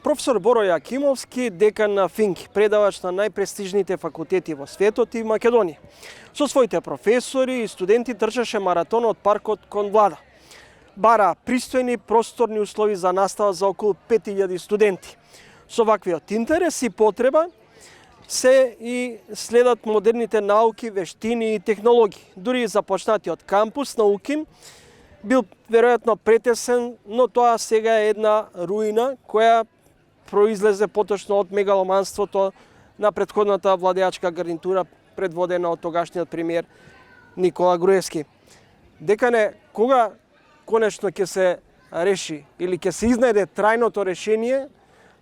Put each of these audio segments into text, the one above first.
Професор Боро Јакимовски, декан на ФИНК, предавач на најпрестижните факултети во светот и Македонија. Со своите професори и студенти трчаше маратон од паркот кон влада. Бара пристојни просторни услови за настава за околу 5000 студенти. Со ваквиот интерес и потреба се и следат модерните науки, вештини и технологии. Дури и започнатиот кампус на УКИМ бил веројатно претесен, но тоа сега е една руина која произлезе поточно од мегаломанството на претходната владеачка гарнитура предводена од тогашниот премиер Никола Груевски. Декане, кога конечно ќе се реши или ќе се изнајде трајното решение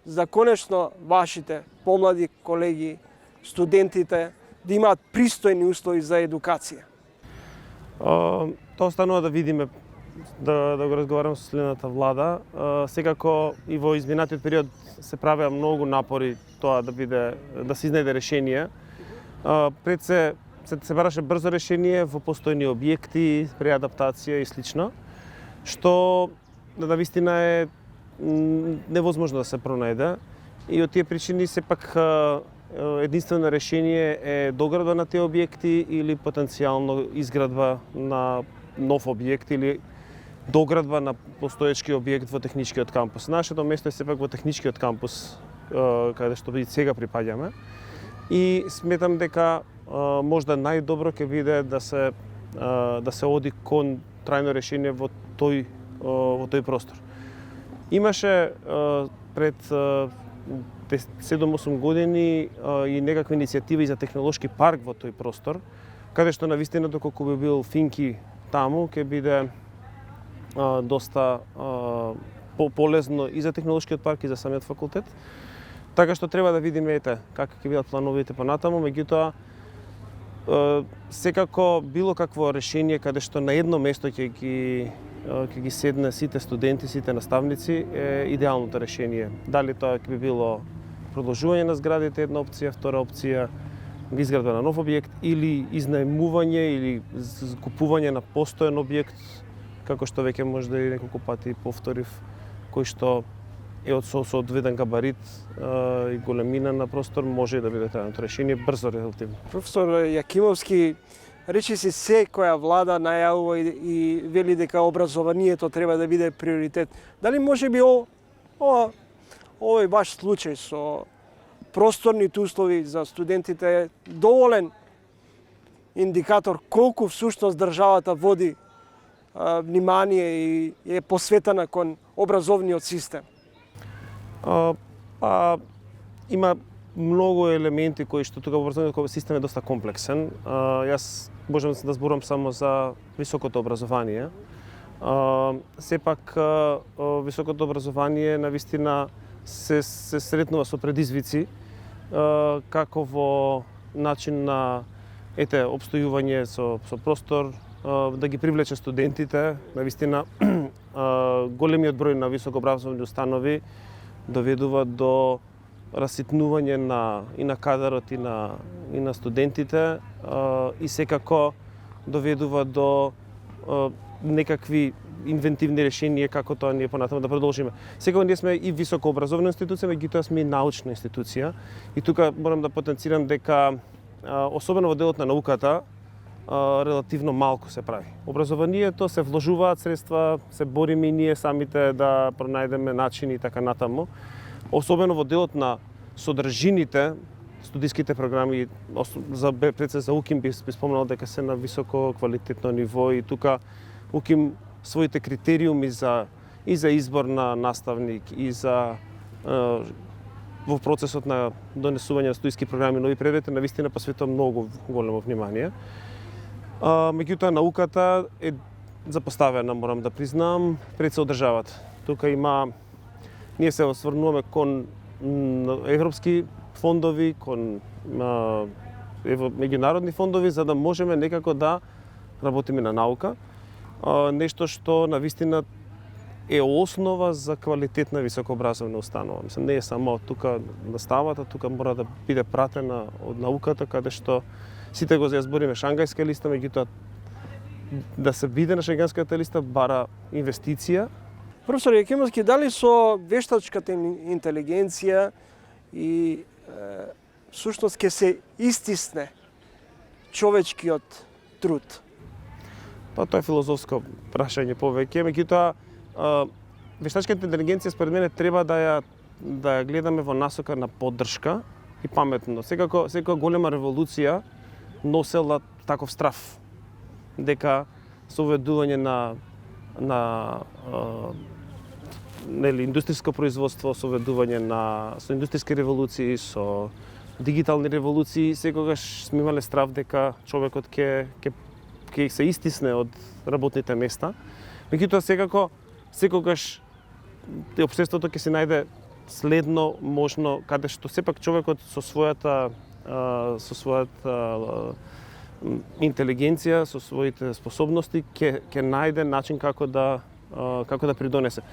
за конечно вашите помлади колеги, студентите да имаат пристојни услови за едукација? Тоа останува да видиме, да го разговарам со следната влада. Секако и во изминатиот период се правеа многу напори тоа да се изнајде решение. Пред се бараше брзо решение во постојни објекти, преадаптација и слично, што на вистина е невозможно да се пронајде. И од тие причини сепак единствено решение е доградба на тие објекти или потенцијално изградба на нов објект или доградба на постоечки објект во техничкиот кампус. Нашето место е сепак во техничкиот кампус, каде што и сега припаѓаме. И сметам дека можда најдобро ќе биде да се оди кон трајно решение во тој простор. Имаше пред 7-8 години и некаква иницијатива и за технолошки парк во тој простор, каде што навистина доколку би бил ФИНКИ таму, ќе биде доста полезно и за технолошкиот парк и за самиот факултет. Така што треба да видиме како ќе бидат плановите понатаму, меѓутоа секако било какво решение каде што на едно место ќе ги седне сите студенти, сите наставници е идеалното решение. Дали тоа ќе би било продолжување на зградите една опција, втора опција изградба на нов објект или изнајмување или купување на постојан објект, како што веќе може да и неколку пати повторив, кој што е од соодветен габарит и големина на простор, може да биде трајното решение, брзо релативно. Професор Јакимовски, речи си секоја влада најавува и вели дека образованието треба да биде приоритет. Дали може би овој ваш случај со просторните услови за студентите е доволен индикатор колку всушност државата води внимание и е посветена кон образовниот систем? Има многу елементи кои што тука образовниот систем е доста комплексен. Јас можам да зборам само за високото образование. Сепак високото образование навистина се сретнува со предизвици, како во начин на обстојување со простор, да ги привлече студентите. Навистина големиот број на високообразовни установи доведува до раситнување и на кадарот и на студентите и секако доведува до некакви инвентивни решенија како тоа ние понатаму да продолжиме. Секако ние сме и високообразовна институција, меѓутоа сме и научна институција. И тука морам да потенцирам дека особено во делот на науката релативно малку се прави. Образованието се вложуваат средства, се бориме и ние самите да пронајдеме начини и така натаму. Особено во делот на содржините, студиските програми, пред се за УКИМ би спомнал дека се на високо квалитетно ниво и тука УКИМ своите критериуми за избор на наставник и во процесот на донесување на студиски програми нови предмети навистина посветува многу големо внимание. Меѓутоа науката е запоставена, морам да признам, пред се одржавата. Тука ние се осврнуваме кон европски фондови, кон меѓународни фондови, за да можеме некако да работиме на наука. Нешто што навистина е основа за квалитетна високообразовна установа. Не е само тука наставата, тука мора да биде пратена од науката, каде што сите го збориме Шангајска листа, меѓутоа да се биде на Шенгенската листа бара инвестиција Професор Јакимовски, дали со вештачката интелигенција и всушност ќе се истисне човечкиот труд? Па тоа е филозофско прашање повеќе, меѓутоа вештачката интелигенција според мене треба да ја гледаме во насока на поддршка и паметно. Секако голема револуција носела таков страв дека со введување на индустријско производство, со введување со индустријски револуции, со дигитални револуции, секогаш сме имале страв дека човекот ќе се истисне од работните места. Меѓутоа секогаш општеството ќе се најде следно можно каде што сепак човекот со својата интелигенција, со своите способности ќе најде начин како да придонесе.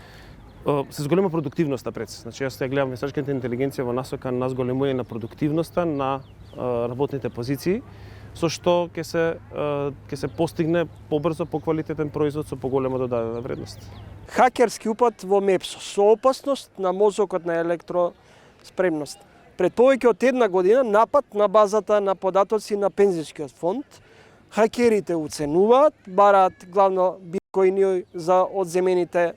Се зголема продуктивноста пред се. Значи јас ја гледам вештачката интелигенција во насока на зголемување на продуктивноста на работните позиции, со што ќе се постигне побрзо, поквалитетен производ со поголема додадена вредност. Хакерски упад во МЕПСО со опасност на мозокот на електроспремност. Пред повеќе од една година напад на базата на податоци на пензијскиот фонд. Хакерите уценуваат, бараат главно биткоини за одземените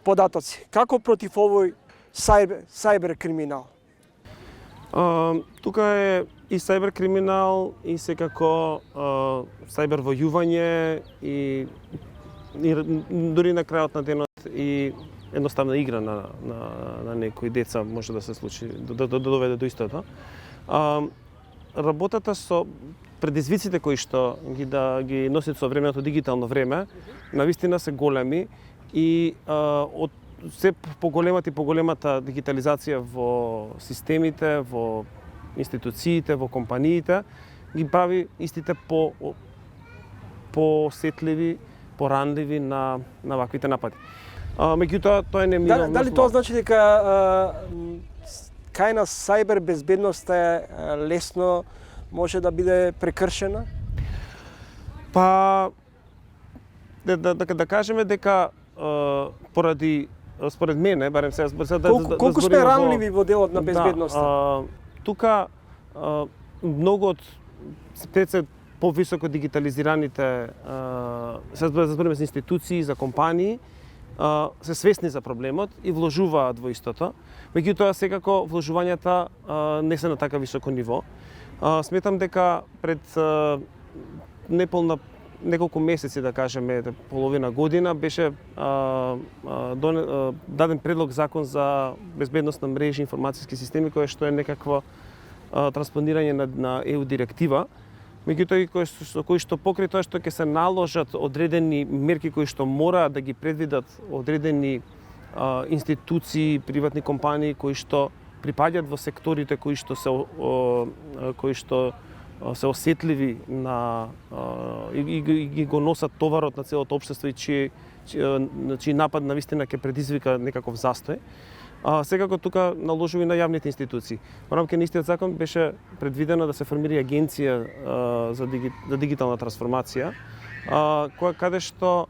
податоци. Како против овој сајбер криминал? Тука е и сајбер криминал и секако сајбер војување и дури на крајот на денот и едноставна игра на некои деца може да се случи, да доведе до истото. Работата со предизвиците кои што ги носат со времето дигитално време, навистина се големи и од се поголемата дигитализација во системите, во институциите, во компаниите, ги прави истите по-осетливи, поранливи на ваквите напади. Меѓутоа, тоа е неминовно. Дали тоа значи дека кајна сајбер безбедноста е лесно може да биде прекршена? Па да кажеме дека поради според мене, барем сега колку сме ранливи во делот на безбедноста? Тука многу од пред се повисоко дигитализираните се збориме за институции, за компании, се свесни за проблемот и вложуваат во истото. Меѓутоа секако вложувањата не се на така високо ниво. Сметам дека пред неколку месеци, да кажеме, половина година, беше даден предлог закон за безбедност на мрежи и информацијски системи, кој што е некакво транспонирање на EU директива. Меѓутоа кои што покрај тоа што ќе се наложат одредени мерки кои што мора да ги предвидат одредени институции, приватни компании кои што припаѓаат во секторите кои што се осетливи на и го носат товарот на целото општество и чиј напад навистина ќе предизвика некаков застој. Секако тука наложува и на јавните институции. Во рамки на истиот закон беше предвидено да се формира агенција за дигитална трансформација, каде што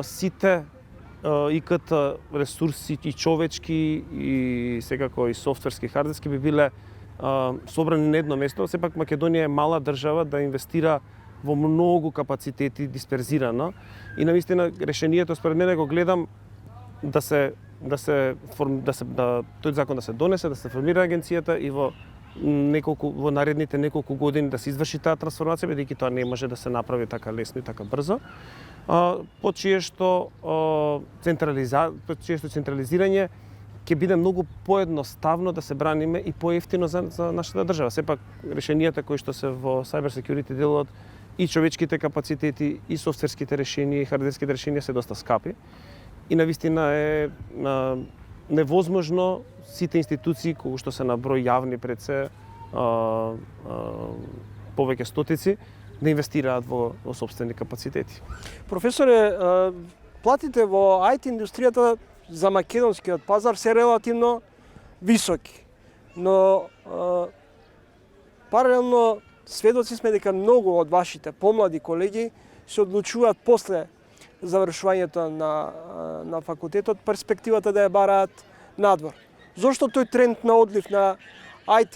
сите ИКТ ресурси и човечки и секако и софтверски, хардверски би биле собрани на едно место. Сепак Македонија е мала држава да инвестира во многу капацитети дисперзирано и навистина решението според мене го гледам тој закон да се донесе, да се формира агенцијата и во наредните неколку години да се изврши таа трансформација, бидејќи тоа не може да се направи така лесно и така брзо. По чие што централизирање ќе биде многу поедноставно да се браниме и поевтино за нашата држава. Сепак решенијата кои што се во cyber security делот и човечките капацитети и софтверските решенија и хардверските решенија се доста скапи. И навистина е невозможно сите институции кои што се на број јавни пред се повеќе стотици да инвестираат во сопствени капацитети. Професоре, платите во IT индустријата за македонскиот пазар се релативно високи, но паралелно сведоци сме дека многу од вашите помлади колеги се одлучуваат после завршувањето на факултетот, перспективата да ја бараат надвор. Зошто тој тренд на одлив на IT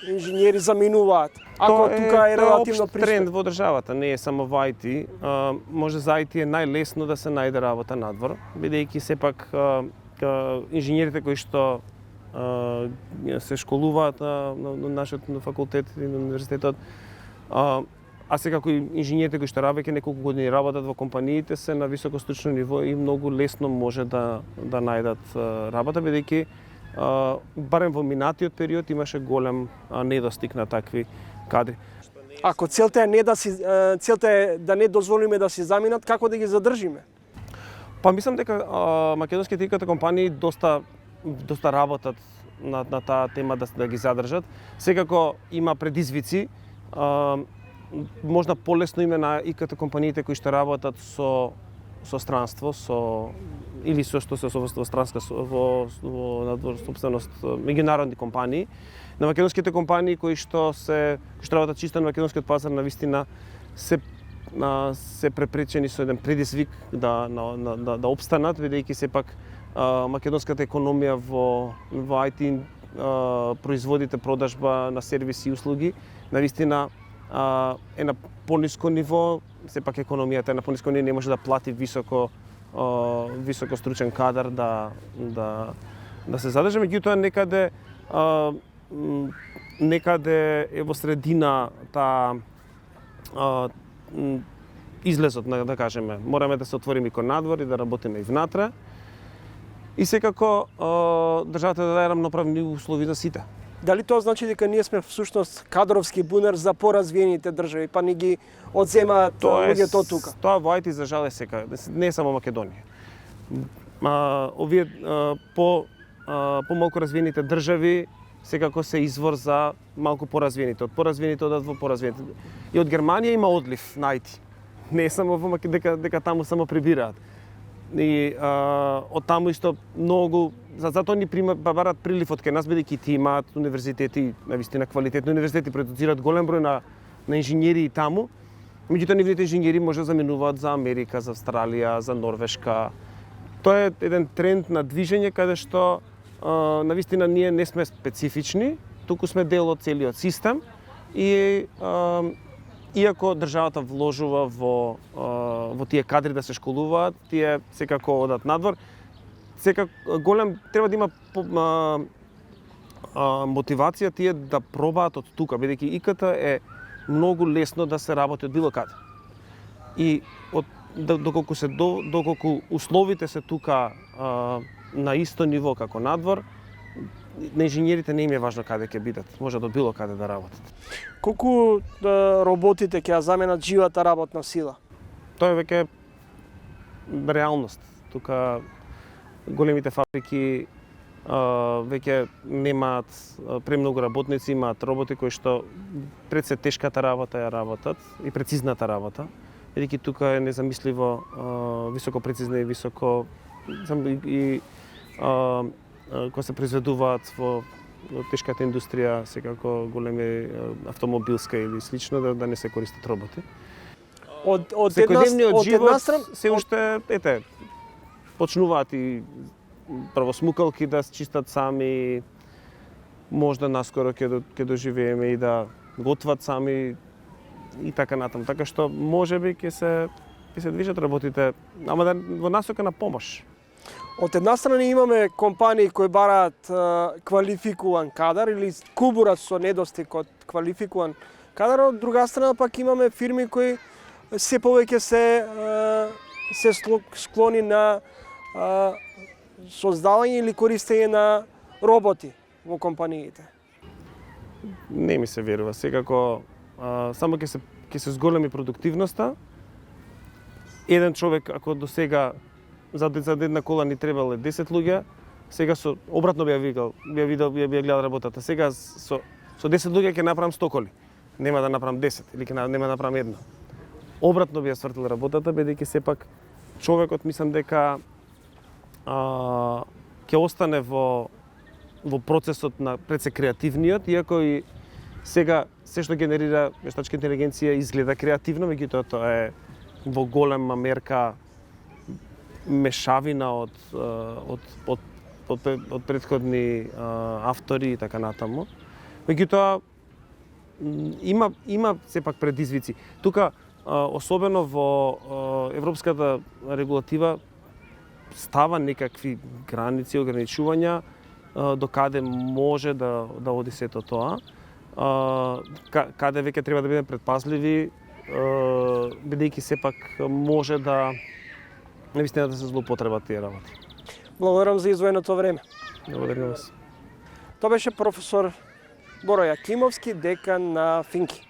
инженери заминуваат? Ако тука е релативно општ тренд во државата, не е само во IT. Може за IT е најлесно да се најде работа надвор, бидејќи сепак инженерите кои што се школуваат на нашиот факултет и на универзитетот, а секако и инженерите кои што веќе неколку години работат во компаниите се на високо стручно ниво и многу лесно може да најдат работа, бидејќи барем во минатиот период имаше голем недостиг на такви кадри. Ако целта е да не дозволиме да си заминат, како да ги задржиме? Па мислам дека македонските ИКТ компании доста работат на таа тема да ги задржат. Секако има предизвици. Можда полесно име на ИКТ компаниите кои што работат со странство, или со странска во собственост меѓународни компании. На македонските компании кои што работат чисто на македонскиот пазар, навистина се препречени со еден предизвик да опстанат, бидејќи сепак македонската економија во IT производите, продажба на сервиси и услуги, навистина е на пониско ниво, сепак економијата е на пониско ниво, не може да плати високо стручен кадар да се задржи, меѓутоа некаде е во средина таа излезот, да кажеме. Мораме да се отвориме и кон надвор и да работиме и внатре. И секако државата да даде рамноправни услови за сите. Дали тоа значи дека ние сме всушност кадровски бунер за поразвиените држави, па ни ги одземаат луѓето од тука? Тоа во IT за жал е секаде, не е само Македонија. Овие помалку развиените држави секако се извор за малку поразвиените. Од поразвиените одат во поразвиените. И од Германија има одлив на IT. Не е само во Македонија, дека таму само прибираат. И од таму исто многу, затоа ни бараат прилив од кај нас, бидејќи ти имаат универзитети, навистина квалитетни универзитети, продуцираат голем број на инженери и таму. Меѓутоа нивните инженери може да заминуваат за Америка, за Австралија, за Норвешка. Тоа е еден тренд на движење каде што навистина ние не сме специфични, туку сме дел од целиот систем и иако државата вложува во тие кадри да се школуваат, тие секако одат надвор. Треба да има мотивација тие да пробаат од тука, бидејќи ИКТ е многу лесно да се работи од било каде. И доколку условите се тука на исто ниво како надвор, на инженерите не им е важно каде ќе бидат, може од било каде да работат. Колку роботите ќе ја заменат живата работна сила? Тоа е веќе реалност. Тука големите фабрики веќе немаат премногу работници, имаат роботи кои што пред се тешката работа ја работат и прецизната работа, бидејќи тука е незамисливо високо прецизна и високо кои се произведуваат во тешката индустрија, секако големи автомобилска или слично, да не се користат роботи. Од една страна се уште почнуваат и прво смукалки да чистат сами, можда наскоро ќе доживееме и да готват сами и така натаму. Така што можеби ќе се движат работите, ама во насока на помош. Од една страна имаме компании кои бараат квалификуван кадар или кубурат со недостиг од квалификуван кадар, од друга страна пак имаме фирми кои се повеќе се склони на создавање или користење на роботи во компаниите. Не ми се верува, секако само ќе се зголеми продуктивноста. Еден човек, ако до сега за една кола ни требале 10 луѓе, сега обратно би гледал работата. Сега со 10 луѓе ќе направам 100 коли. Нема да направам 10 или нема да направам една. Обратно би ја свртил работата, бидејќи сепак човекот мислам дека ќе остане во процесот на пред се креативниот, иако и сега се што генерира вештачка интелигенција изгледа креативно, меѓутоа тоа е во голема мерка мешавина од претходни автори и така натаму. Меѓутоа има сепак предизвици. Тука особено во европската регулатива става некакви граници, ограничувања до каде може да оди сето тоа. Каде веќе треба да бидеме предпазливи, бидејќи сепак може да навистина да се злоупотребат тие работи. Благодарам за издвоеното време. Благодарам вас. Тоа беше професор Боро Јакимовски, декан на Финки.